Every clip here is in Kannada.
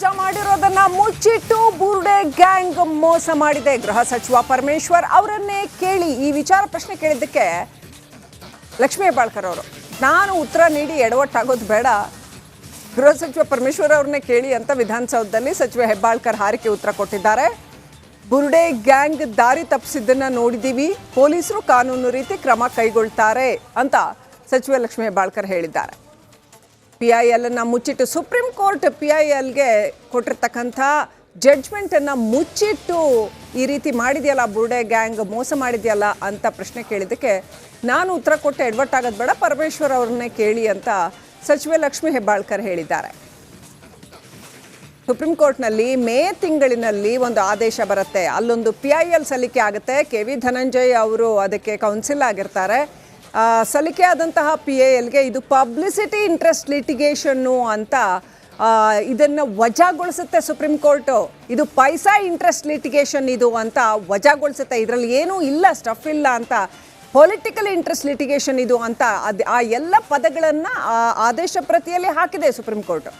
ವಜಾ ಮಾಡಿರೋದನ್ನ ಮುಚ್ಚಿಟ್ಟು ಬುರ್ಡೆ ಗ್ಯಾಂಗ್ ಮೋಸ ಮಾಡಿದೆ. ಗೃಹ ಸಚಿವ ಪರಮೇಶ್ವರ್ ಅವರನ್ನೇ ಕೇಳಿ ಈ ವಿಚಾರ ಪ್ರಶ್ನೆ ಕೇಳಿದ್ದಕ್ಕೆ ಲಕ್ಷ್ಮೀ ಹೆಬ್ಬಾಳ್ಕರ್ ಅವರು ನಾನು ಉತ್ತರ ನೀಡಿ ಎಡವಟ್ಟಾಗೋದು ಬೇಡ, ಗೃಹ ಸಚಿವ ಪರಮೇಶ್ವರ್ ಅವ್ರನ್ನೇ ಕೇಳಿ ಅಂತ ವಿಧಾನಸೌಧದಲ್ಲಿ ಸಚಿವ ಹೆಬ್ಬಾಳ್ಕರ್ ಹಾರಿಕೆ ಉತ್ತರ ಕೊಟ್ಟಿದ್ದಾರೆ. ಬುರ್ಡೆ ಗ್ಯಾಂಗ್ ದಾರಿ ತಪ್ಪಿಸಿದ್ದನ್ನ ನೋಡಿದ್ದೀವಿ, ಪೊಲೀಸರು ಕಾನೂನು ರೀತಿ ಕ್ರಮ ಕೈಗೊಳ್ತಾರೆ ಅಂತ ಸಚಿವ ಲಕ್ಷ್ಮೀ ಹೆಬ್ಬಾಳ್ಕರ್ ಹೇಳಿದ್ದಾರೆ. PIL ಅನ್ನು ಮುಚ್ಚಿಟ್ಟು ಸುಪ್ರೀಂ ಕೋರ್ಟ್ PILಗೆ ಕೊಟ್ಟಿರ್ತಕ್ಕಂಥ ಜಡ್ಜ್ಮೆಂಟನ್ನು ಮುಚ್ಚಿಟ್ಟು ಈ ರೀತಿ ಮಾಡಿದೆಯಲ್ಲ, ಬುರ್ಡೆ ಗ್ಯಾಂಗ್ ಮೋಸ ಮಾಡಿದೆಯಲ್ಲ ಅಂತ ಪ್ರಶ್ನೆ ಕೇಳಿದ್ದಕ್ಕೆ ನಾನು ಉತ್ತರ ಕೊಟ್ಟು ಎಡವಟ್ಟಾಗೋದು ಬೇಡ, ಪರಮೇಶ್ವರ್ ಅವ್ರನ್ನೇ ಕೇಳಿ ಅಂತ ಸಚಿವೆ ಲಕ್ಷ್ಮೀ ಹೆಬ್ಬಾಳ್ಕರ್ ಹೇಳಿದ್ದಾರೆ. ಸುಪ್ರೀಂ ಕೋರ್ಟ್ನಲ್ಲಿ ಮೇ ತಿಂಗಳಿನಲ್ಲಿ ಒಂದು ಆದೇಶ ಬರುತ್ತೆ, ಅಲ್ಲೊಂದು PIL ಸಲ್ಲಿಕೆ ಆಗುತ್ತೆ. KV ಧನಂಜಯ್ ಅವರು ಅದಕ್ಕೆ ಕೌನ್ಸಿಲ್ ಆಗಿರ್ತಾರೆ. ಸಲ್ಲಿಕೆ ಆದಂತಹ PILಗೆ ಇದು ಪಬ್ಲಿಸಿಟಿ ಇಂಟ್ರೆಸ್ಟ್ ಲಿಟಿಗೇಷನ್ನು ಅಂತ ಇದನ್ನು ವಜಾಗೊಳಿಸುತ್ತೆ ಸುಪ್ರೀಂ ಕೋರ್ಟು. ಇದು ಪೈಸಾ ಇಂಟ್ರೆಸ್ಟ್ ಲಿಟಿಗೇಷನ್ ಇದು ಅಂತ ವಜಾಗೊಳಿಸುತ್ತೆ. ಇದರಲ್ಲಿ ಏನೂ ಇಲ್ಲ, ಸ್ಟಫ್ ಇಲ್ಲ ಅಂತ, ಪೊಲಿಟಿಕಲ್ ಇಂಟ್ರೆಸ್ಟ್ ಲಿಟಿಗೇಷನ್ ಇದು ಅಂತ ಆ ಎಲ್ಲ ಪದಗಳನ್ನು ಆದೇಶ ಪ್ರತಿಯಲ್ಲಿ ಹಾಕಿದೆ ಸುಪ್ರೀಂ ಕೋರ್ಟ್.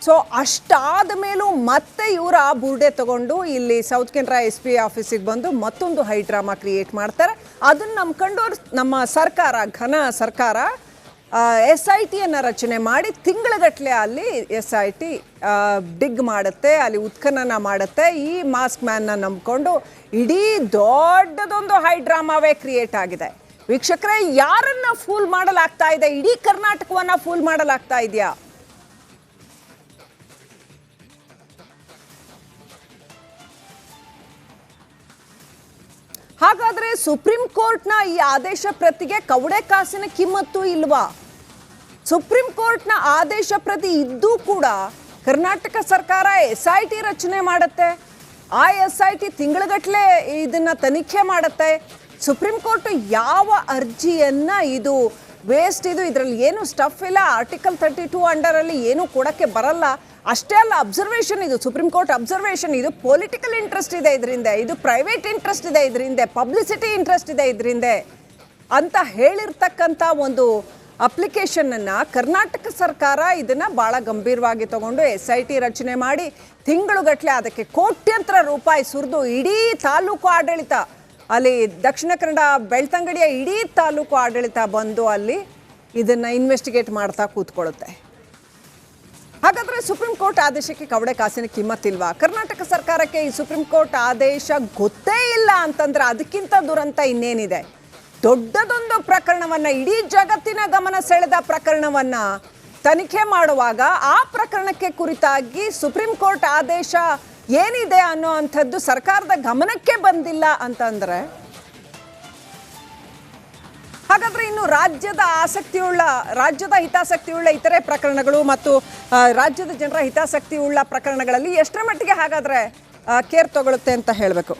ಸೊ ಅಷ್ಟಾದ ಮೇಲೂ ಮತ್ತೆ ಇವರ ಬುರ್ಡೆ ತಗೊಂಡು ಇಲ್ಲಿ ಸೌತ್ ಕೆನರಾ SP ಆಫೀಸಿಗೆ ಬಂದು ಮತ್ತೊಂದು ಹೈ ಡ್ರಾಮಾ ಕ್ರಿಯೇಟ್ ಮಾಡ್ತಾರೆ. ಅದನ್ನು ನಂಬ್ಕೊಂಡು ನಮ್ಮ ಸರ್ಕಾರ, ಘನ ಸರ್ಕಾರ SITಯನ್ನು ರಚನೆ ಮಾಡಿ ತಿಂಗಳಗಟ್ಟಲೆ ಅಲ್ಲಿ SIT ಡಿಗ್ ಮಾಡುತ್ತೆ, ಅಲ್ಲಿ ಉತ್ಖನನ ಮಾಡುತ್ತೆ. ಈ ಮಾಸ್ಕ್ ಮ್ಯಾನ್ನ ನಂಬ್ಕೊಂಡು ಇಡೀ ದೊಡ್ಡದೊಂದು ಹೈ ಡ್ರಾಮಾವೇ ಕ್ರಿಯೇಟ್ ಆಗಿದೆ. ವೀಕ್ಷಕರೇ, ಯಾರನ್ನ ಫೂಲ್ ಮಾಡಲಾಗ್ತಾ ಇದೆ? ಇಡೀ ಕರ್ನಾಟಕವನ್ನ ಫೂಲ್ ಮಾಡಲಾಗ್ತಾ ಇದೆಯಾ? ಹಾಗಾದ್ರೆ ಸುಪ್ರೀಂ ಕೋರ್ಟ್ನ ಈ ಆದೇಶ ಪ್ರತಿಗೆ ಕವಡೆ ಕಾಸಿನ ಕಿಮ್ಮತ್ತು ಇಲ್ವಾ? ಸುಪ್ರೀಂ ಕೋರ್ಟ್ನ ಆದೇಶ ಪ್ರತಿ ಇದ್ದೂ ಕೂಡ ಕರ್ನಾಟಕ ಸರ್ಕಾರ SIT ರಚನೆ ಮಾಡುತ್ತೆ. ಆ SIT ತಿಂಗಳಗಟ್ಟಲೆ ಇದನ್ನ ತನಿಖೆ ಮಾಡುತ್ತೆ. ಸುಪ್ರೀಂ ಕೋರ್ಟ್ ಯಾವ ಅರ್ಜಿಯನ್ನ ಇದು ವೇಸ್ಟ್, ಇದರಲ್ಲಿ ಏನು ಸ್ಟಫ್ ಇಲ್ಲ, ಆರ್ಟಿಕಲ್ 32 ಅಂಡರಲ್ಲಿ ಏನು ಕೊಡಕ್ಕೆ ಬರಲ್ಲ, ಅಷ್ಟೇ ಅಲ್ಲ, ಅಬ್ಸರ್ವೇಷನ್ ಇದು ಸುಪ್ರೀಂ ಕೋರ್ಟ್ ಅಬ್ಸರ್ವೇಷನ್, ಇದು ಪೊಲಿಟಿಕಲ್ ಇಂಟ್ರೆಸ್ಟ್ ಇದೆ ಇದರಿಂದ, ಇದು ಪ್ರೈವೇಟ್ ಇಂಟ್ರೆಸ್ಟ್ ಇದೆ ಇದರಿಂದ, ಪಬ್ಲಿಸಿಟಿ ಇಂಟ್ರೆಸ್ಟ್ ಇದೆ ಇದರಿಂದ ಅಂತ ಹೇಳಿರ್ತಕ್ಕಂಥ ಒಂದು ಅಪ್ಲಿಕೇಶನನ್ನು ಕರ್ನಾಟಕ ಸರ್ಕಾರ ಇದನ್ನು ಭಾಳ ಗಂಭೀರವಾಗಿ ತಗೊಂಡು SIT ರಚನೆ ಮಾಡಿ ತಿಂಗಳುಗಟ್ಟಲೆ ಅದಕ್ಕೆ ಕೋಟ್ಯಂತರ ರೂಪಾಯಿ ಸುರಿದು ಇಡೀ ತಾಲೂಕು ಆಡಳಿತ, ಅಲ್ಲಿ ದಕ್ಷಿಣ ಕನ್ನಡ ಬೆಳ್ತಂಗಡಿಯ ಇಡೀ ತಾಲೂಕು ಆಡಳಿತ ಬಂದು ಅಲ್ಲಿ ಇದನ್ನು ಇನ್ವೆಸ್ಟಿಗೇಟ್ ಮಾಡ್ತಾ ಕೂತ್ಕೊಳ್ಳುತ್ತೆ. ಹಾಗಾದರೆ ಸುಪ್ರೀಂ ಕೋರ್ಟ್ ಆದೇಶಕ್ಕೆ ಕವಡೆ ಕಾಸಿನ ಕಿಮ್ಮತ್ತಿಲ್ವಾ? ಕರ್ನಾಟಕ ಸರ್ಕಾರಕ್ಕೆ ಈ ಸುಪ್ರೀಂ ಕೋರ್ಟ್ ಆದೇಶ ಗೊತ್ತೇ ಇಲ್ಲ ಅಂತಂದ್ರೆ ಅದಕ್ಕಿಂತ ದುರಂತ ಇನ್ನೇನಿದೆ? ದೊಡ್ಡದೊಂದು ಪ್ರಕರಣವನ್ನು, ಇಡೀ ಜಗತ್ತಿನ ಗಮನ ಸೆಳೆದ ಪ್ರಕರಣವನ್ನು ತನಿಖೆ ಮಾಡುವಾಗ ಆ ಪ್ರಕರಣಕ್ಕೆ ಕುರಿತಾಗಿ ಸುಪ್ರೀಂ ಕೋರ್ಟ್ ಆದೇಶ ಏನಿದೆ ಅನ್ನೋ ಅಂಥದ್ದು ಸರ್ಕಾರದ ಗಮನಕ್ಕೆ ಬಂದಿಲ್ಲ ಅಂತಂದರೆ ಹಾಗಾದರೆ ಇನ್ನು ರಾಜ್ಯದ ಹಿತಾಸಕ್ತಿಯುಳ್ಳ ಇತರೆ ಪ್ರಕರಣಗಳು ಮತ್ತು ರಾಜ್ಯದ ಜನರ ಹಿತಾಸಕ್ತಿಯುಳ್ಳ ಪ್ರಕರಣಗಳಲ್ಲಿ ಎಷ್ಟರ ಮಟ್ಟಿಗೆ ಹಾಗಾದರೆ ಕೇರ್ ತಗೊಳುತ್ತೆ ಅಂತ ಹೇಳಬೇಕು?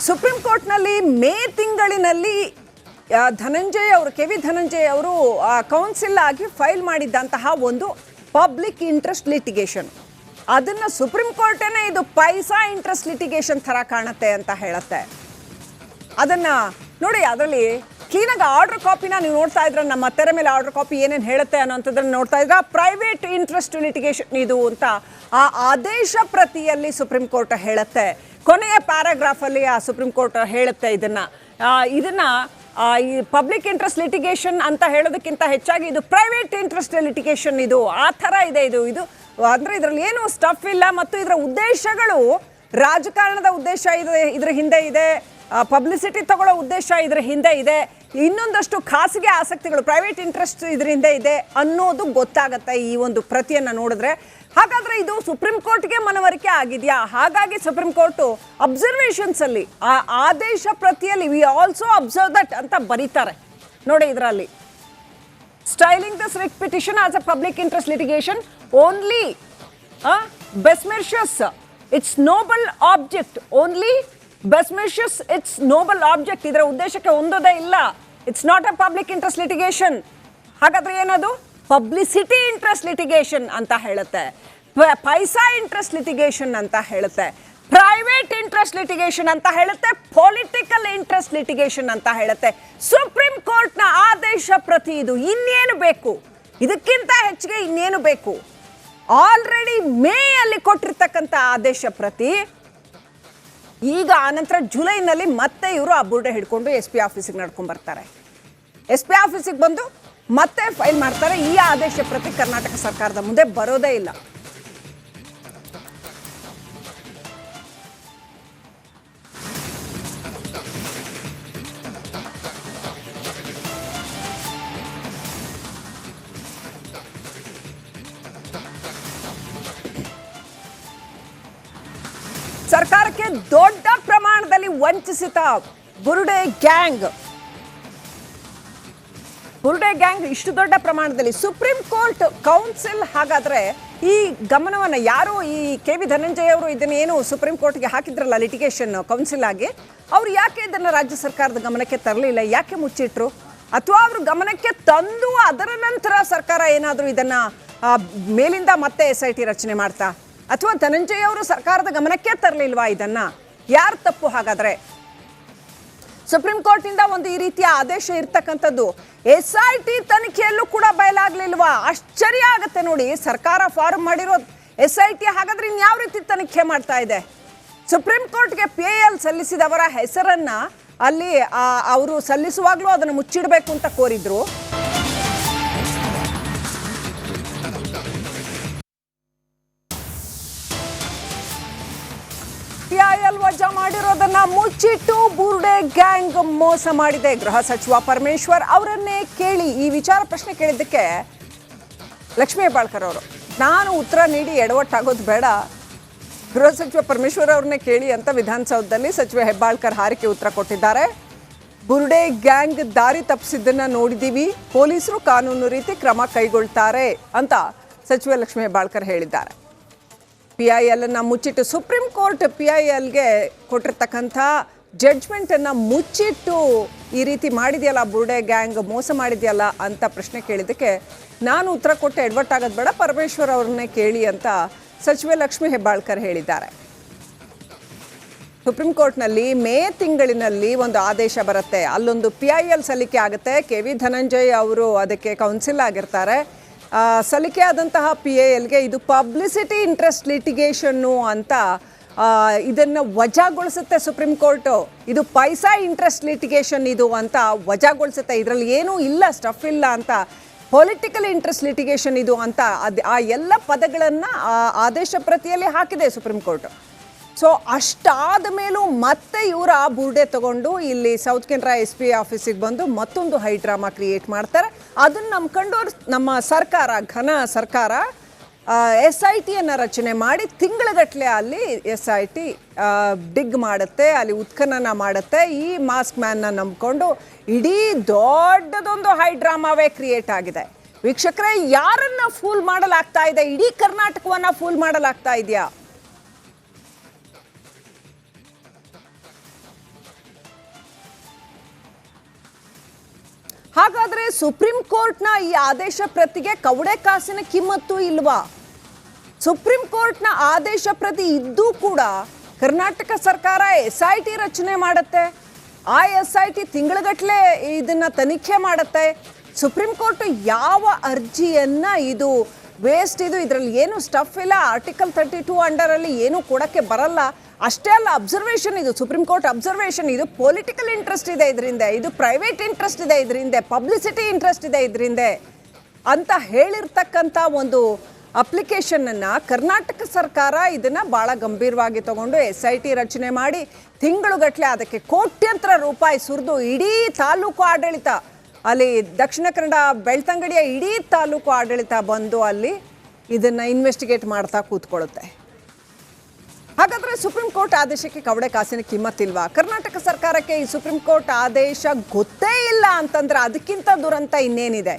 ಸುಪ್ರೀಂ ಕೋರ್ಟ್ನಲ್ಲಿ ಮೇ ತಿಂಗಳಿನಲ್ಲಿ KV ಧನಂಜಯ್ ಅವರು ಕೌನ್ಸಿಲ್ ಆಗಿ ಫೈಲ್ ಮಾಡಿದ್ದಂತಹ ಒಂದು ಪಬ್ಲಿಕ್ ಇಂಟ್ರೆಸ್ಟ್ ಲಿಟಿಗೇಷನ್, ಅದನ್ನು ಸುಪ್ರೀಂ ಕೋರ್ಟೇನೆ ಇದು ಪೈಸಾ ಇಂಟ್ರೆಸ್ಟ್ ಲಿಟಿಗೇಷನ್ ಥರ ಕಾಣುತ್ತೆ ಅಂತ ಹೇಳುತ್ತೆ. ಅದನ್ನು ನೋಡಿ, ಅದರಲ್ಲಿ ಕ್ಲೀನಾಗಿ ಆರ್ಡರ್ ಕಾಪಿನ ನೀವು ನೋಡ್ತಾ ಇದ್ರೆ, ನಮ್ಮ ತೆರೆ ಮೇಲೆ ಆರ್ಡರ್ ಕಾಪಿ ಏನೇನು ಹೇಳುತ್ತೆ ಅನ್ನೋಂಥದ್ದನ್ನು ನೋಡ್ತಾ ಇದ್ರೆ ಪ್ರೈವೇಟ್ ಇಂಟ್ರೆಸ್ಟ್ ಲಿಟಿಗೇಷನ್ ಇದು ಅಂತ ಆ ಆದೇಶ ಪ್ರತಿಯಲ್ಲಿ ಸುಪ್ರೀಂ ಕೋರ್ಟ್ ಹೇಳುತ್ತೆ. ಕೊನೆಯ ಪ್ಯಾರಾಗ್ರಾಫಲ್ಲಿ ಆ ಸುಪ್ರೀಂ ಕೋರ್ಟ್ ಹೇಳುತ್ತೆ ಇದನ್ನು ಈ ಪಬ್ಲಿಕ್ ಇಂಟ್ರೆಸ್ಟ್ ಲಿಟಿಗೇಷನ್ ಅಂತ ಹೇಳೋದಕ್ಕಿಂತ ಹೆಚ್ಚಾಗಿ ಇದು ಪ್ರೈವೇಟ್ ಇಂಟ್ರೆಸ್ಟ್ ಲಿಟಿಗೇಷನ್, ಇದು ಆ ಥರ ಇದೆ. ಇದು ಅಂದರೆ ಇದರಲ್ಲಿ ಏನು ಸ್ಟಫ್ ಇಲ್ಲ ಮತ್ತು ಇದರ ಉದ್ದೇಶಗಳು ರಾಜಕಾರಣದ ಉದ್ದೇಶ ಇದರ ಹಿಂದೆ ಇದೆ, ಪಬ್ಲಿಸಿಟಿ ತಗೊಳ್ಳೋ ಉದ್ದೇಶ ಇದರ ಹಿಂದೆ ಇದೆ, ಇನ್ನೊಂದಷ್ಟು ಖಾಸಗಿ ಆಸಕ್ತಿಗಳು, ಪ್ರೈವೇಟ್ ಇಂಟ್ರೆಸ್ಟ್ ಇದರಿಂದ ಇದೆ ಅನ್ನೋದು ಗೊತ್ತಾಗುತ್ತೆ ಈ ಒಂದು ಪ್ರತಿಯನ್ನು ನೋಡಿದ್ರೆ. ಹಾಗಾದರೆ ಇದು ಸುಪ್ರೀಂ ಕೋರ್ಟ್ಗೆ ಮನವರಿಕೆ ಆಗಿದೆಯಾ? ಹಾಗಾಗಿ ಸುಪ್ರೀಂ ಕೋರ್ಟು ಅಬ್ಸರ್ವೇಷನ್ಸ್ ಅಲ್ಲಿ ಆ ಆದೇಶ ಪ್ರತಿಯಲ್ಲಿ ವಿ ಆಲ್ಸೋ ಅಬ್ಸರ್ವ್ ದಟ್ ಅಂತ ಬರೀತಾರೆ ನೋಡಿ. ಇದರಲ್ಲಿ styling this writ petition as a public interest litigation only besmirches its noble object, only besmirches its noble object, ಇದರ ಉದ್ದೇಶಕ್ಕೆ ಹೊಂದೋದೇ ಇಲ್ಲ, it's not a public interest litigation. ಹಾಗಾದ್ರೆ ಏನದು? ಪಬ್ಲಿಸಿಟಿ ಇಂಟ್ರೆಸ್ಟ್ ಲಿಟಿಗೇಷನ್ ಅಂತ ಹೇಳುತ್ತೆ. ಪೈಸಾ ಇಂಟ್ರೆಸ್ಟ್ ಲಿಟಿಗೇಷನ್ ಅಂತ ಹೇಳುತ್ತೆ, ಪ್ರೈವೇಟ್ ಇಂಟ್ರೆಸ್ಟ್ ಲಿಟಿಗೇಷನ್ ಅಂತ ಹೇಳುತ್ತೆ, ಪೊಲಿಟಿಕಲ್ ಇಂಟ್ರೆಸ್ಟ್ ಲಿಟಿಗೇಷನ್ ಅಂತ ಹೇಳುತ್ತೆ. ಸುಪ್ರೀಂ ಕೋರ್ಟ್ನ ಆದೇಶ ಪ್ರತಿ ಇದು. ಇನ್ನೇನು ಬೇಕು? ಇದಕ್ಕಿಂತ ಹೆಚ್ಚಿಗೆ ಇನ್ನೇನು ಬೇಕು? ಆಲ್ರೆಡಿ ಮೇ ಅಲ್ಲಿ ಕೊಟ್ಟಿರ್ತಕ್ಕಂಥ ಆದೇಶ ಪ್ರತಿ ಈಗ ಆನಂತರ ಜುಲೈನಲ್ಲಿ ಮತ್ತೆ ಇವರು ಆ ಬುರ್ಡೆ ಹಿಡ್ಕೊಂಡು SP ಆಫೀಸಿಗೆ ನಡ್ಕೊಂಡು ಬರ್ತಾರೆ. SP ಆಫೀಸಿಗೆ ಬಂದು ಮತ್ತೆ ಫೈಲ್ ಮಾಡ್ತಾರೆ. ಈ ಆದೇಶ ಪ್ರತಿ ಕರ್ನಾಟಕ ಸರ್ಕಾರದ ಮುಂದೆ ಬರೋದೇ ಇಲ್ಲ. ಸರ್ಕಾರಕ್ಕೆ ದೊಡ್ಡ ಪ್ರಮಾಣದಲ್ಲಿ ವಂಚಿಸಿದ ಬುರ್ಡೆ ಗ್ಯಾಂಗ್ ಇಷ್ಟು ದೊಡ್ಡ ಪ್ರಮಾಣದಲ್ಲಿ ಸುಪ್ರೀಂ ಕೋರ್ಟ್ ಕೌನ್ಸಿಲ್. ಹಾಗಾದ್ರೆ ಈ ಗಮನವನ್ನು ಯಾರು ಈ KV ಧನಂಜಯ ಅವರು ಇದನ್ನೇನು ಸುಪ್ರೀಂ ಕೋರ್ಟ್ಗೆ ಹಾಕಿದ್ರಲ್ಲ ಲಿಟಿಗೇಷನ್ ಕೌನ್ಸಿಲ್ ಆಗಿ, ಅವ್ರು ಯಾಕೆ ಇದನ್ನು ರಾಜ್ಯ ಸರ್ಕಾರದ ಗಮನಕ್ಕೆ ತರಲಿಲ್ಲ? ಯಾಕೆ ಮುಚ್ಚಿಟ್ರು? ಅಥವಾ ಅವರು ಗಮನಕ್ಕೆ ತಂದು ಅದರ ನಂತರ ಸರ್ಕಾರ ಏನಾದರೂ ಇದನ್ನ ಮೇಲಿಂದ ಮತ್ತೆ SIT ರಚನೆ ಮಾಡ್ತಾ, ಅಥವಾ ಧನಂಜಯ ಅವರು ಸರ್ಕಾರದ ಗಮನಕ್ಕೆ ತರಲಿಲ್ವಾ? ಇದನ್ನ ಯಾರು ತಪ್ಪು? ಹಾಗಾದ್ರೆ ಸುಪ್ರೀಂ ಕೋರ್ಟ್ನಿಂದ ಒಂದು ಈ ರೀತಿಯ ಆದೇಶ ಇರ್ತಕ್ಕಂಥದ್ದು SIT ತನಿಖೆಯಲ್ಲೂ ಕೂಡ ಬಯಲಾಗ್ಲಿಲ್ವಾ? ಆಶ್ಚರ್ಯ ಆಗುತ್ತೆ ನೋಡಿ. ಸರ್ಕಾರ ಫಾರ್ಮ್ ಮಾಡಿರೋ SIT ಹಾಗಾದ್ರೆ ಇನ್ಯಾವ ರೀತಿ ತನಿಖೆ ಮಾಡ್ತಾ ಇದೆ? ಸುಪ್ರೀಂ ಕೋರ್ಟ್ಗೆ PIL ಸಲ್ಲಿಸಿದವರ ಹೆಸರನ್ನ ಅಲ್ಲಿ ಅವರು ಸಲ್ಲಿಸುವಾಗ್ಲೂ ಅದನ್ನು ಮುಚ್ಚಿಡಬೇಕು ಅಂತ ಕೋರಿದ್ರು. PIL ವಜಾ ಮಾಡಿರೋದನ್ನ ಮುಚ್ಚಿಟ್ಟು ಬುರ್ಡೆ ಗ್ಯಾಂಗ್ ಮೋಸ ಮಾಡಿದೆ. ಗೃಹ ಸಚಿವ ಪರಮೇಶ್ವರ್ ಅವರನ್ನೇ ಕೇಳಿ ಈ ವಿಚಾರ ಪ್ರಶ್ನೆ ಕೇಳಿದ್ದಕ್ಕೆ ಲಕ್ಷ್ಮೀ ಹೆಬ್ಬಾಳ್ಕರ್ ಅವರು, ನಾನು ಉತ್ತರ ನೀಡಿ ಎಡವಟ್ಟಾಗೋದು ಬೇಡ, ಗೃಹ ಸಚಿವ ಪರಮೇಶ್ವರ್ ಅವ್ರನ್ನೇ ಕೇಳಿ ಅಂತ ವಿಧಾನಸೌಧದಲ್ಲಿ ಸಚಿವ ಹೆಬ್ಬಾಳ್ಕರ್ ಹಾರಿಕೆ ಉತ್ತರ ಕೊಟ್ಟಿದ್ದಾರೆ. ಬುರ್ಡೆ ಗ್ಯಾಂಗ್ ದಾರಿ ತಪ್ಪಿಸಿದ್ದನ್ನ ನೋಡಿದೀವಿ, ಪೊಲೀಸರು ಕಾನೂನು ರೀತಿ ಕ್ರಮ ಕೈಗೊಳ್ತಾರೆ ಅಂತ ಸಚಿವ ಲಕ್ಷ್ಮೀ ಹೆಬ್ಬಾಳ್ಕರ್ ಹೇಳಿದ್ದಾರೆ. PIL ಅನ್ನು ಮುಚ್ಚಿಟ್ಟು ಸುಪ್ರೀಂ ಕೋರ್ಟ್ PILಗೆ ಕೊಟ್ಟಿರ್ತಕ್ಕಂಥ ಜಡ್ಜ್ಮೆಂಟನ್ನು ಮುಚ್ಚಿಟ್ಟು ಈ ರೀತಿ ಮಾಡಿದೆಯಲ್ಲ, ಬುರ್ಡೆ ಗ್ಯಾಂಗ್ ಮೋಸ ಮಾಡಿದೆಯಲ್ಲ ಅಂತ ಪ್ರಶ್ನೆ ಕೇಳಿದ್ದಕ್ಕೆ ನಾನು ಉತ್ತರ ಕೊಟ್ಟು ಎಡವಟ್ಟಾಗೋದು ಬೇಡ, ಪರಮೇಶ್ವರ್ ಅವ್ರನ್ನೇ ಕೇಳಿ ಅಂತ ಸಚಿವೆ ಲಕ್ಷ್ಮೀ ಹೆಬ್ಬಾಳ್ಕರ್ ಹೇಳಿದ್ದಾರೆ. ಸುಪ್ರೀಂ ಕೋರ್ಟ್ನಲ್ಲಿ ಮೇ ತಿಂಗಳಿನಲ್ಲಿ ಒಂದು ಆದೇಶ ಬರುತ್ತೆ, ಅಲ್ಲೊಂದು PIL ಸಲ್ಲಿಕೆ ಆಗುತ್ತೆ. KV ಧನಂಜಯ್ ಅವರು ಅದಕ್ಕೆ ಕೌನ್ಸಿಲ್ ಆಗಿರ್ತಾರೆ. ಸಲ್ಲಿಕೆ ಆದಂತಹ PILಗೆ ಇದು ಪಬ್ಲಿಸಿಟಿ ಇಂಟ್ರೆಸ್ಟ್ ಲಿಟಿಗೇಷನ್ನು ಅಂತ ಇದನ್ನು ವಜಾಗೊಳಿಸುತ್ತೆ ಸುಪ್ರೀಂ ಕೋರ್ಟು. ಇದು ಪೈಸಾ ಇಂಟ್ರೆಸ್ಟ್ ಲಿಟಿಗೇಷನ್ ಇದು ಅಂತ ವಜಾಗೊಳಿಸುತ್ತೆ. ಇದರಲ್ಲಿ ಏನೂ ಇಲ್ಲ, ಸ್ಟಫ್ ಇಲ್ಲ ಅಂತ, ಪೊಲಿಟಿಕಲ್ ಇಂಟ್ರೆಸ್ಟ್ ಲಿಟಿಗೇಷನ್ ಇದು ಅಂತ ಆ ಎಲ್ಲ ಪದಗಳನ್ನು ಆದೇಶ ಪ್ರತಿಯಲ್ಲಿ ಹಾಕಿದೆ ಸುಪ್ರೀಂ ಕೋರ್ಟ್. ಸೊ ಅಷ್ಟಾದ ಮೇಲೂ ಮತ್ತೆ ಇವರ ಬುರ್ಡೆ ತಗೊಂಡು ಇಲ್ಲಿ ಸೌತ್ ಕೆನರಾ SP ಆಫೀಸಿಗೆ ಬಂದು ಮತ್ತೊಂದು ಹೈ ಡ್ರಾಮಾ ಕ್ರಿಯೇಟ್ ಮಾಡ್ತಾರೆ. ಅದನ್ನು ನಂಬ್ಕೊಂಡು ನಮ್ಮ ಸರ್ಕಾರ, ಘನ ಸರ್ಕಾರ SITಯನ್ನು ರಚನೆ ಮಾಡಿ ತಿಂಗಳಗಟ್ಟಲೆ ಅಲ್ಲಿ SIT ಡಿಗ್ ಮಾಡುತ್ತೆ, ಅಲ್ಲಿ ಉತ್ಖನನ ಮಾಡುತ್ತೆ. ಈ ಮಾಸ್ಕ್ ಮ್ಯಾನ್ನ ನಂಬ್ಕೊಂಡು ಇಡೀ ದೊಡ್ಡದೊಂದು ಹೈ ಡ್ರಾಮಾವೇ ಕ್ರಿಯೇಟ್ ಆಗಿದೆ. ವೀಕ್ಷಕರೇ, ಯಾರನ್ನ ಫೂಲ್ ಮಾಡಲಾಗ್ತಾ ಇದೆ? ಇಡೀ ಕರ್ನಾಟಕವನ್ನ ಫೂಲ್ ಮಾಡಲಾಗ್ತಾ ಇದೆಯಾ? ಹಾಗಾದ್ರೆ ಸುಪ್ರೀಂ ಕೋರ್ಟ್ನ ಈ ಆದೇಶ ಪ್ರತಿಗೆ ಕವಡೆ ಕಾಸಿನ ಕಿಮ್ಮತ್ತು ಇಲ್ವಾ? ಸುಪ್ರೀಂ ಕೋರ್ಟ್ನ ಆದೇಶ ಪ್ರತಿ ಇದ್ದೂ ಕೂಡ ಕರ್ನಾಟಕ ಸರ್ಕಾರ SIT ರಚನೆ ಮಾಡುತ್ತೆ. ಆ SIT ತಿಂಗಳಗಟ್ಟಲೆ ಇದನ್ನ ತನಿಖೆ ಮಾಡುತ್ತೆ. ಸುಪ್ರೀಂ ಕೋರ್ಟ್ ಯಾವ ಅರ್ಜಿಯನ್ನ ಇದು ವೇಸ್ಟ್, ಇದು ಇದರಲ್ಲಿ ಏನು ಸ್ಟಫ್ ಇಲ್ಲ, ಆರ್ಟಿಕಲ್ 32 ಅಂಡರಲ್ಲಿ ಏನು ಕೊಡಕ್ಕೆ ಬರಲ್ಲ. ಅಷ್ಟೇ ಅಲ್ಲ, ಅಬ್ಸರ್ವೇಷನ್ ಇದು ಸುಪ್ರೀಂ ಕೋರ್ಟ್ ಅಬ್ಸರ್ವೇಷನ್, ಇದು ಪೊಲಿಟಿಕಲ್ ಇಂಟ್ರೆಸ್ಟ್ ಇದೆ ಇದರಿಂದ, ಇದು ಪ್ರೈವೇಟ್ ಇಂಟ್ರೆಸ್ಟ್ ಇದೆ ಇದರಿಂದ, ಪಬ್ಲಿಸಿಟಿ ಇಂಟ್ರೆಸ್ಟ್ ಇದೆ ಇದರಿಂದ ಅಂತ ಹೇಳಿರ್ತಕ್ಕಂಥ ಒಂದು ಅಪ್ಲಿಕೇಶನನ್ನು ಕರ್ನಾಟಕ ಸರ್ಕಾರ ಇದನ್ನು ಭಾಳ ಗಂಭೀರವಾಗಿ ತಗೊಂಡು SIT ರಚನೆ ಮಾಡಿ ತಿಂಗಳುಗಟ್ಟಲೆ ಅದಕ್ಕೆ ಕೋಟ್ಯಂತರ ರೂಪಾಯಿ ಸುರಿದು ಇಡೀ ತಾಲೂಕು ಆಡಳಿತ, ಅಲ್ಲಿ ದಕ್ಷಿಣ ಕನ್ನಡ ಬೆಳ್ತಂಗಡಿಯ ಇಡೀ ತಾಲೂಕು ಆಡಳಿತ ಬಂದು ಅಲ್ಲಿ ಇದನ್ನು ಇನ್ವೆಸ್ಟಿಗೇಟ್ ಮಾಡ್ತಾ ಕೂತ್ಕೊಳ್ಳುತ್ತೆ. ಹಾಗಾದರೆ ಸುಪ್ರೀಂ ಕೋರ್ಟ್ ಆದೇಶಕ್ಕೆ ಕವಡೆ ಕಾಸಿನ ಕಿಮ್ಮತ್ತಿಲ್ವಾ? ಕರ್ನಾಟಕ ಸರ್ಕಾರಕ್ಕೆ ಈ ಸುಪ್ರೀಂ ಕೋರ್ಟ್ ಆದೇಶ ಗೊತ್ತೇ ಇಲ್ಲ ಅಂತಂದ್ರೆ ಅದಕ್ಕಿಂತ ದುರಂತ ಇನ್ನೇನಿದೆ?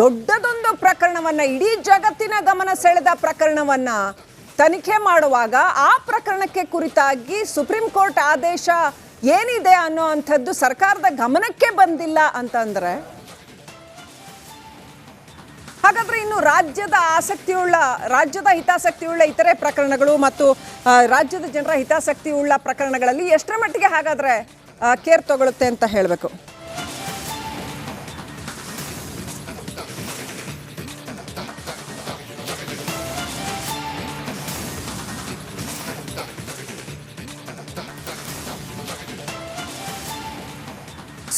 ದೊಡ್ಡದೊಂದು ಪ್ರಕರಣವನ್ನು, ಇಡೀ ಜಗತ್ತಿನ ಗಮನ ಸೆಳೆದ ಪ್ರಕರಣವನ್ನು ತನಿಖೆ ಮಾಡುವಾಗ ಆ ಪ್ರಕರಣಕ್ಕೆ ಕುರಿತಾಗಿ ಸುಪ್ರೀಂ ಕೋರ್ಟ್ ಆದೇಶ ಏನಿದೆ ಅನ್ನೋ ಅಂಥದ್ದು ಸರ್ಕಾರದ ಗಮನಕ್ಕೆ ಬಂದಿಲ್ಲ ಅಂತಂದ್ರೆ ಹಾಗಾದ್ರೆ ಇನ್ನು ರಾಜ್ಯದ ಹಿತಾಸಕ್ತಿಯುಳ್ಳ ಇತರೆ ಪ್ರಕರಣಗಳು ಮತ್ತು ರಾಜ್ಯದ ಜನರ ಹಿತಾಸಕ್ತಿಯುಳ್ಳ ಪ್ರಕರಣಗಳಲ್ಲಿ ಎಷ್ಟರ ಮಟ್ಟಿಗೆ ಹಾಗಾದ್ರೆ ಕೇರ್ ತಗೊಳುತ್ತೆ ಅಂತ ಹೇಳಬೇಕು?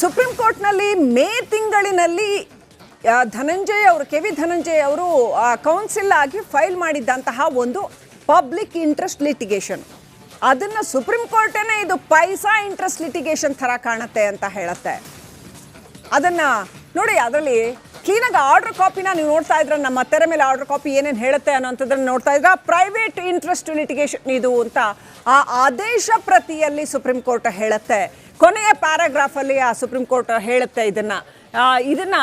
ಸುಪ್ರೀಂ ಕೋರ್ಟ್ನಲ್ಲಿ ಮೇ ತಿಂಗಳಿನಲ್ಲಿ ಕೆ ವಿ ಧನಂಜಯ್ ಅವರು ಕೌನ್ಸಿಲ್ ಆಗಿ ಫೈಲ್ ಮಾಡಿದ್ದಂತಹ ಒಂದು ಪಬ್ಲಿಕ್ ಇಂಟ್ರೆಸ್ಟ್ ಲಿಟಿಗೇಷನ್, ಅದನ್ನು ಸುಪ್ರೀಂ ಕೋರ್ಟೇನೆ ಇದು ಪೈಸಾ ಇಂಟ್ರೆಸ್ಟ್ ಲಿಟಿಗೇಷನ್ ಥರ ಕಾಣುತ್ತೆ ಅಂತ ಹೇಳುತ್ತೆ. ಅದನ್ನು ನೋಡಿ, ಅದರಲ್ಲಿ ಕ್ಲೀನಾಗಿ ಆರ್ಡರ್ ಕಾಪಿನ ನೀವು ನೋಡ್ತಾ ಇದ್ರೆ, ನಮ್ಮ ತೆರೆ ಮೇಲೆ ಆರ್ಡರ್ ಕಾಪಿ ಏನೇನು ಹೇಳುತ್ತೆ ಅನ್ನೋಂಥದ್ದನ್ನು ನೋಡ್ತಾ ಇದ್ರೆ, ಪ್ರೈವೇಟ್ ಇಂಟ್ರೆಸ್ಟ್ ಲಿಟಿಗೇಷನ್ ಇದು ಅಂತ ಆ ಆದೇಶ ಪ್ರತಿಯಲ್ಲಿ ಸುಪ್ರೀಂ ಕೋರ್ಟ್ ಹೇಳುತ್ತೆ. ಕೊನೆಯ ಪ್ಯಾರಾಗ್ರಾಫಲ್ಲಿ ಆ ಸುಪ್ರೀಂ ಕೋರ್ಟ್ ಹೇಳುತ್ತೆ ಇದನ್ನ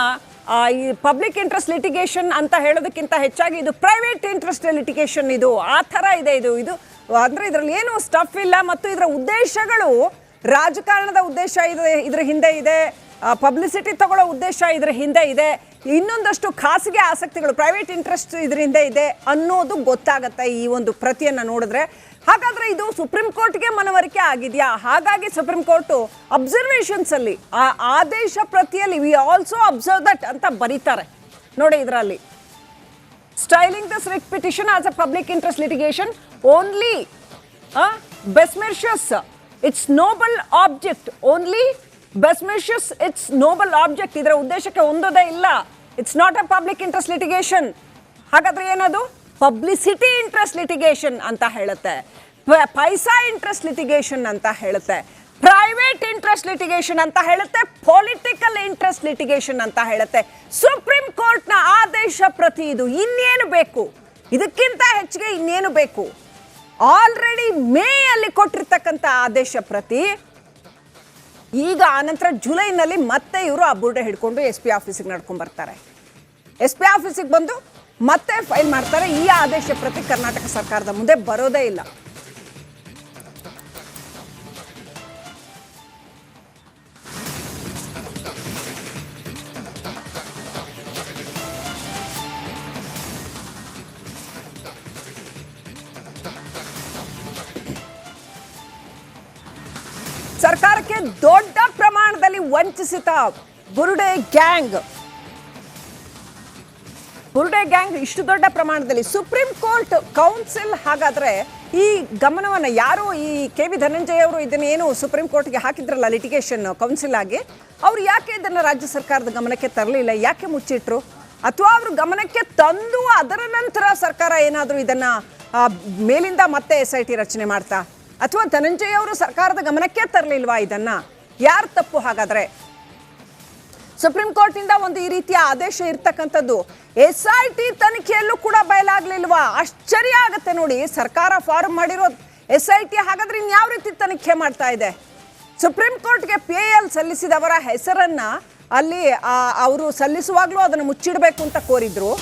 ಈ ಪಬ್ಲಿಕ್ ಇಂಟ್ರೆಸ್ಟ್ ಲಿಟಿಗೇಷನ್ ಅಂತ ಹೇಳೋದಕ್ಕಿಂತ ಹೆಚ್ಚಾಗಿ ಇದು ಪ್ರೈವೇಟ್ ಇಂಟ್ರೆಸ್ಟ್ ಲಿಟಿಗೇಷನ್, ಇದು ಆ ಥರ ಇದೆ. ಇದು ಅಂದರೆ ಇದರಲ್ಲಿ ಏನು ಸ್ಟಫ್ ಇಲ್ಲ ಮತ್ತು ಇದರ ಉದ್ದೇಶಗಳು ರಾಜಕಾರಣದ ಉದ್ದೇಶ ಇದ್ರ ಹಿಂದೆ ಇದೆ, ಪಬ್ಲಿಸಿಟಿ ತಗೊಳ್ಳೋ ಉದ್ದೇಶ ಇದ್ರ ಹಿಂದೆ ಇದೆ, ಇನ್ನೊಂದಷ್ಟು ಖಾಸಗಿ ಆಸಕ್ತಿಗಳು ಪ್ರೈವೇಟ್ ಇಂಟ್ರೆಸ್ಟ್ ಇದರಿಂದ ಇದೆ ಅನ್ನೋದು ಗೊತ್ತಾಗುತ್ತೆ ಈ ಒಂದು ಪ್ರತಿಯನ್ನು ನೋಡಿದ್ರೆ. ಹಾಗಾದ್ರೆ ಇದು ಸುಪ್ರೀಂ ಕೋರ್ಟ್ಗೆ ಮನವರಿಕೆ ಆಗಿದೆಯಾ? ಹಾಗಾಗಿ ಸುಪ್ರೀಂ ಕೋರ್ಟ್ ಅಬ್ಸರ್ವೇಷನ್ಸ್ ಅಲ್ಲಿ ಆ ಆದೇಶ ಪ್ರತಿಯಲ್ಲಿ ವಿ ಆಲ್ಸೋ ಅಬ್ಸರ್ವ್ ದಟ್ ಅಂತ ಬರೀತಾರೆ ನೋಡಿ. ಇದರಲ್ಲಿ styling this writ petition as a public interest litigation only besmirches its noble object, only besmirches its noble object, ಇದರ ಉದ್ದೇಶಕ್ಕೆ ಹೊಂದೋದೇ ಇಲ್ಲ. It's not a public interest litigation. ಹಾಗಾದ್ರೆ ಏನದು? ಪಬ್ಲಿಸಿಟಿ ಇಂಟ್ರೆಸ್ಟ್ ಲಿಟಿಗೇಷನ್ ಅಂತ ಹೇಳುತ್ತೆ, ಪೈಸಾ ಇಂಟ್ರೆಸ್ಟ್ ಲಿಟಿಗೇಷನ್ ಅಂತ ಹೇಳುತ್ತೆ, ಪ್ರೈವೇಟ್ ಇಂಟ್ರೆಸ್ಟ್ ಲಿಟಿಗೇಷನ್ ಅಂತ ಹೇಳುತ್ತೆ, ಪೊಲಿಟಿಕಲ್ ಇಂಟ್ರೆಸ್ಟ್ ಲಿಟಿಗೇಷನ್ ಅಂತ ಹೇಳುತ್ತೆ. ಸುಪ್ರೀಂ ಕೋರ್ಟ್ನ ಆದೇಶ ಪ್ರತಿ ಇದು. ಇನ್ನೇನು ಬೇಕು? ಇದಕ್ಕಿಂತ ಹೆಚ್ಚಿಗೆ ಇನ್ನೇನು ಬೇಕು? ಆಲ್ರೆಡಿ ಮೇ ಅಲ್ಲಿ ಕೊಟ್ಟಿರ್ತಕ್ಕಂಥ ಆದೇಶ ಪ್ರತಿ ಈಗ ಆನಂತರ ಜುಲೈನಲ್ಲಿ ಮತ್ತೆ ಇವರು ಆ ಬುರ್ಡೆ ಹಿಡ್ಕೊಂಡು SP ಆಫೀಸಿಗೆ ನಡ್ಕೊಂಡು ಬರ್ತಾರೆ. SP ಆಫೀಸಿಗೆ ಬಂದು ಮತ್ತೆ ಫೈಲ್ ಮಾಡ್ತಾರೆ. ಈ ಆದೇಶ ಪ್ರತಿ ಕರ್ನಾಟಕ ಸರ್ಕಾರದ ಮುಂದೆ ಬರೋದೇ ಇಲ್ಲ. ಸರ್ಕಾರಕ್ಕೆ ದೊಡ್ಡ ಪ್ರಮಾಣದಲ್ಲಿ ವಂಚಿಸಿದ ಬುರ್ಡೆ ಗ್ಯಾಂಗ್ ಇಷ್ಟು ದೊಡ್ಡ ಪ್ರಮಾಣದಲ್ಲಿ ಸುಪ್ರೀಂ ಕೋರ್ಟ್ ಕೌನ್ಸಿಲ್. ಹಾಗಾದ್ರೆ ಈ ಗಮನವನ್ನು ಯಾರು ಈ ಕೆ ವಿ ಧನಂಜಯ್ ಅವರು ಇದನ್ನೇನು ಸುಪ್ರೀಂ ಕೋರ್ಟ್ಗೆ ಹಾಕಿದ್ರಲ್ಲ ಲಿಟಿಗೇಷನ್ ಕೌನ್ಸಿಲ್ ಆಗಿ, ಅವ್ರು ಯಾಕೆ ಇದನ್ನು ರಾಜ್ಯ ಸರ್ಕಾರದ ಗಮನಕ್ಕೆ ತರಲಿಲ್ಲ? ಯಾಕೆ ಮುಚ್ಚಿಟ್ರು? ಅಥವಾ ಅವರು ಗಮನಕ್ಕೆ ತಂದು ಅದರ ನಂತರ ಸರ್ಕಾರ ಏನಾದರೂ ಇದನ್ನ ಮೇಲಿಂದ ಮತ್ತೆ SIT ರಚನೆ ಮಾಡ್ತಾ, ಅಥವಾ ಧನಂಜಯ್ ಅವರು ಸರ್ಕಾರದ ಗಮನಕ್ಕೆ ತರಲಿಲ್ವಾ? ಇದನ್ನ ಯಾರು ತಪ್ಪು? ಹಾಗಾದ್ರೆ ಸುಪ್ರೀಂ ಕೋರ್ಟ್ನಿಂದ ಒಂದು ಈ ರೀತಿಯ ಆದೇಶ ಇರ್ತಕ್ಕಂಥದ್ದು SIT ತನಿಖೆಯಲ್ಲೂ ಕೂಡ ಬಯಲಾಗ್ಲಿಲ್ವಾ? ಆಶ್ಚರ್ಯ ಆಗತ್ತೆ ನೋಡಿ. ಸರ್ಕಾರ ಫಾರ್ಮ್ ಮಾಡಿರೋ SIT ಹಾಗಾದ್ರೆ ಇನ್ಯಾವ ರೀತಿ ತನಿಖೆ ಮಾಡ್ತಾ ಇದೆ? ಸುಪ್ರೀಂ ಕೋರ್ಟ್ಗೆ PIL ಸಲ್ಲಿಸಿದವರ ಹೆಸರನ್ನ ಅಲ್ಲಿ ಅವರು ಸಲ್ಲಿಸುವಾಗ್ಲೂ ಅದನ್ನು ಮುಚ್ಚಿಡಬೇಕು ಅಂತ ಕೋರಿದ್ರು.